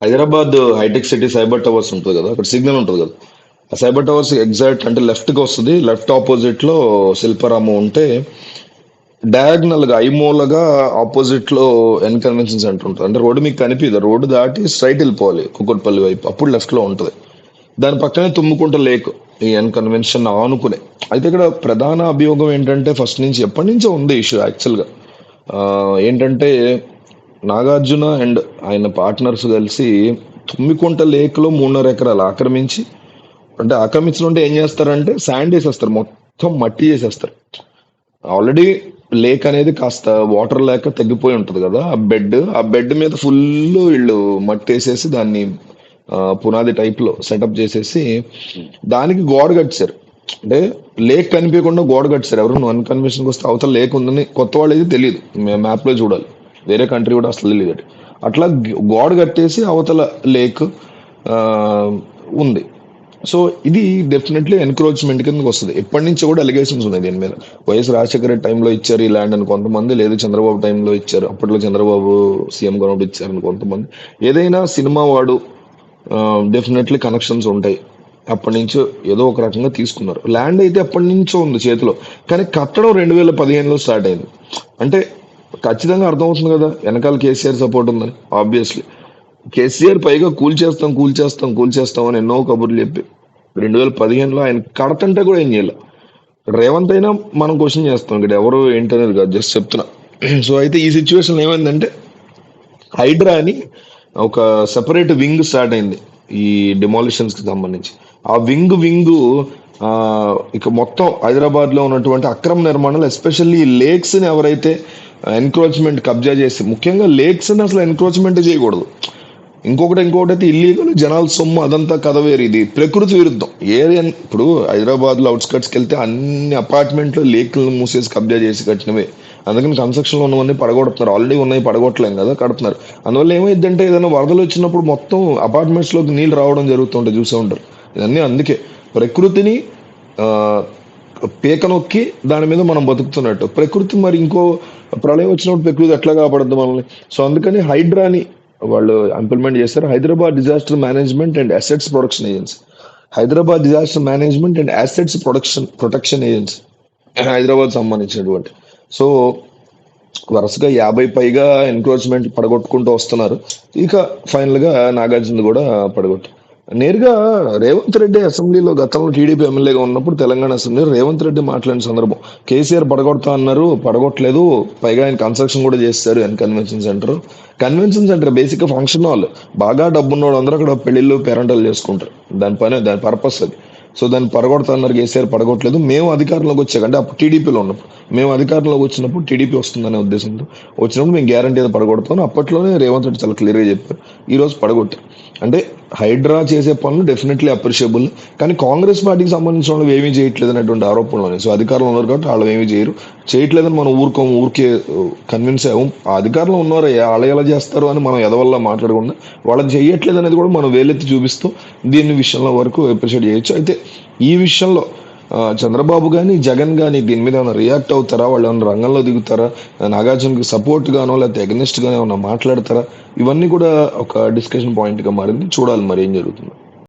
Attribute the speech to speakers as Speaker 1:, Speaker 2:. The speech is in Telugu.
Speaker 1: హైదరాబాద్ హైటెక్ సిటీ సైబర్ టవర్స్ ఉంటుంది కదా, అక్కడ సిగ్నల్ ఉంటుంది కదా. ఆ సైబర్ టవర్స్ ఎగ్జాక్ట్ అంటే లెఫ్ట్కి వస్తుంది. లెఫ్ట్ ఆపోజిట్లో శిల్పారామం ఉంటే డయాగ్నల్ గా ఐమూలగా ఆపోజిట్ లో ఎన్ కన్వెన్షన్ సెంటర్ ఉంటుంది. అంటే రోడ్డు మీకు కనిపిదు, రోడ్డు దాటి స్ట్రైట్ వెళ్ళిపోవాలి కుక్కట్పల్లి వైపు, అప్పుడు లెఫ్ట్ లో ఉంటుంది. దాని పక్కనే తుమ్ముకుంట లేక్, ఈ ఎన్ కన్వెన్షన్ ఆనుకునే. అయితే ఇక్కడ ప్రధాన అభియోగం ఏంటంటే ఫస్ట్ నుంచి ఎప్పటి నుంచో ఉంది ఇష్యూ యాక్చువల్గా. ఏంటంటే నాగార్జున అండ్ ఆయన పార్ట్నర్స్ కలిసి తుమ్మికుంట లేక్ లో 3.5 ఎకరాలు ఆక్రమించి, అంటే ఆక్రమించడం అంటే ఏం చేస్తారంటే శాండ్ వేసేస్తారు, మొత్తం మట్టి చేసేస్తారు. ఆల్రెడీ లేక్ అనేది కాస్త వాటర్ లేక తగ్గిపోయి ఉంటది కదా, ఆ బెడ్ మీద ఫుల్ వీళ్ళు మట్టి వేసేసి దాన్ని పునాది టైప్ లో సెటప్ చేసేసి దానికి గోడ కట్టారు. అంటే లేక్ కనిపించకుండా గోడ కట్టారు. ఎవరు వన్ కన్వెన్షన్కి వస్తే అవతల లేక్ ఉందని కొత్త వాళ్ళు అయితే తెలియదు, మ్యాప్ లో చూడాలి, వేరే కంట్రీ కూడా అసలు తెలియదు. అట్లా గోడ కట్టేసి అవతల లేక్ ఉంది. సో ఇది డెఫినెట్లీ ఎన్క్రోచ్మెంట్ కిందకి వస్తుంది. ఎప్పటి నుంచో కూడా అలిగేషన్స్ ఉన్నాయి దీని మీద. వైఎస్ రాజశేఖర రెడ్డి టైంలో ఇచ్చారు ఈ ల్యాండ్ అని కొంతమంది, లేదు చంద్రబాబు టైంలో ఇచ్చారు, అప్పట్లో చంద్రబాబు సీఎం గా ఉన్నప్పుడు ఇచ్చారని కొంతమంది. ఏదైనా సినిమా వాడు డెఫినెట్లీ కనెక్షన్స్ ఉంటాయి. అప్పటి నుంచో ఏదో ఒక రకంగా తీసుకున్నారు. ల్యాండ్ అయితే ఎప్పటి నుంచో ఉంది చేతిలో, కానీ కట్టడం 2015లో స్టార్ట్ అయింది. అంటే ఖచ్చితంగా అర్థమవుతుంది కదా వెనకాల కేసీఆర్ సపోర్ట్ ఉందని. ఆబ్వియస్లీ కేసీఆర్ పైగా కూల్ చేస్తాం అని ఎన్నో కబుర్లు చెప్పి 2015లో ఆయన కడతంటే కూడా ఏం చేయాలి. రేవంత్ అయినా మనం క్వశ్చన్ చేస్తాం, ఇక్కడ ఎవరు ఏంటనేది కాదు, జస్ట్ చెప్తున్నా. సో అయితే ఈ సిచ్యువేషన్ ఏమైందంటే హైడ్రా అని ఒక సెపరేట్ వింగ్ స్టార్ట్ అయింది ఈ డిమాలిషన్స్ కి సంబంధించి. ఆ వింగ్ ఇక మొత్తం హైదరాబాద్ లో ఉన్నటువంటి అక్రమ నిర్మాణాలు, ఎస్పెషల్లీ లేక్స్ ని ఎవరైతే ఎన్క్రోచ్మెంట్ కబ్జా చేసి, ముఖ్యంగా లేక్స్ ని అసలు ఎన్క్రోచ్మెంట్ చేయకూడదు. ఇంకొకటి అయితే ఇల్లీగల్ జనాల సొమ్ము, అదంతా కథ వేరు. ఇది ప్రకృతి విరుద్ధం. ఏరియా ఇప్పుడు హైదరాబాద్ లో అవుట్స్కట్స్కి వెళ్తే అన్ని అపార్ట్మెంట్లు లేక్లను మూసేసి కబ్జా చేసి కట్టినవే. అందుకని కన్స్ట్రక్షన్ లో ఉన్నవన్నీ పడగొడుతున్నారు. ఆల్రెడీ ఉన్నాయి పడగొట్టలేం కదా, కడుతున్నారు. అందువల్ల ఏమైందంటే ఏదైనా వరదలు వచ్చినప్పుడు మొత్తం అపార్ట్మెంట్స్ లోకి నీళ్ళు రావడం జరుగుతుంటాయి, చూసే ఉంటారు. ఇవన్నీ అందుకే ప్రకృతిని ఆ పీక నొక్కి దాని మీద మనం బతుకుతున్నట్టు. ప్రకృతి మరి ఇంకో ప్రళయం వచ్చినప్పుడు ప్రకృతి ఎట్లా కాపాడద్దు మనల్ని? సో అందుకని హైడ్రాని వాళ్ళు ఇంప్లిమెంట్ చేస్తారు. Hyderabad disaster management and assets production agency. Hyderabad disaster management and assets protection agency Hyderabad సంబంధించినటువంటి. సో వరుసగా 50 పైగా ఎన్క్రోచ్మెంట్ పడగొట్టుకుంటూ వస్తున్నారు. ఇక ఫైనల్ గా నాగార్జున కూడా పడగొట్టు. నేరుగా రేవంత్ రెడ్డి అసెంబ్లీలో గతంలో టీడీపీ ఎమ్మెల్యేగా ఉన్నప్పుడు తెలంగాణ అసెంబ్లీలో రేవంత్ రెడ్డి మాట్లాడిన సందర్భం, కేసీఆర్ పడగొడతా అన్నారు, పడగొట్టలేదు, పైగా ఆయన కన్స్ట్రక్షన్ కూడా చేస్తారు. And convention centre basic function hall. బాగా డబ్బున్నోడు అందరూ అక్కడ పెళ్లిళ్ళు పేరెంటాలు చేసుకుంటారు. దాని పర్పస్ అది. సో దాన్ని పడగొడతా అన్నారు, కేసీఆర్ పడగొట్టలేదు. మేము అధికారంలోకి వచ్చాక, అంటే అప్పుడు టీడీపీలో ఉన్నప్పుడు, మేము అధికారంలోకి వచ్చినప్పుడు టీడీపీ వస్తుందనే ఉద్దేశంతో వచ్చినప్పుడు మేము గ్యారంటీ పడగొడతాం. అప్పట్లోనే రేవంత్ రెడ్డి చాలా క్లియర్గా చెప్పారు. ఈ రోజు పడగొట్టారు. అంటే హైడ్రా చేసే పనులు డెఫినెట్లీ అప్రిషియబుల్, కానీ కాంగ్రెస్ పార్టీకి సంబంధించిన వాళ్ళు ఏమీ చేయట్లేదు అనేటువంటి ఆరోపణలు ఉన్నాయి. సో అధికారంలో ఉన్నారు కాబట్టి వాళ్ళు ఏమీ చేయట్లేదని మనం ఊరికే కన్విన్స్ అయ్యాం. ఆ అధికారంలో ఉన్నారు వాళ్ళు ఎలా చేస్తారు అని మనం ఎదవల్ల మాట్లాడకుండా, వాళ్ళకి చేయట్లేదు అనేది కూడా మనం వేలెత్తి చూపిస్తూ దీని విషయంలో వరకు అప్రిషియేట్ చేయొచ్చు. అయితే ఈ విషయంలో చంద్రబాబు కానీ జగన్ కానీ దీని మీద ఏమైనా రియాక్ట్ అవుతారా, వాళ్ళు ఏమైనా రంగంలో దిగుతారా, నాగార్జునకి సపోర్ట్ గానో లేకపోతే అగెనిస్ట్ గానో ఏమైనా మాట్లాడతారా, ఇవన్నీ కూడా ఒక డిస్కషన్ పాయింట్ గా మారింది. చూడాలి మరి ఏం జరుగుతుందో.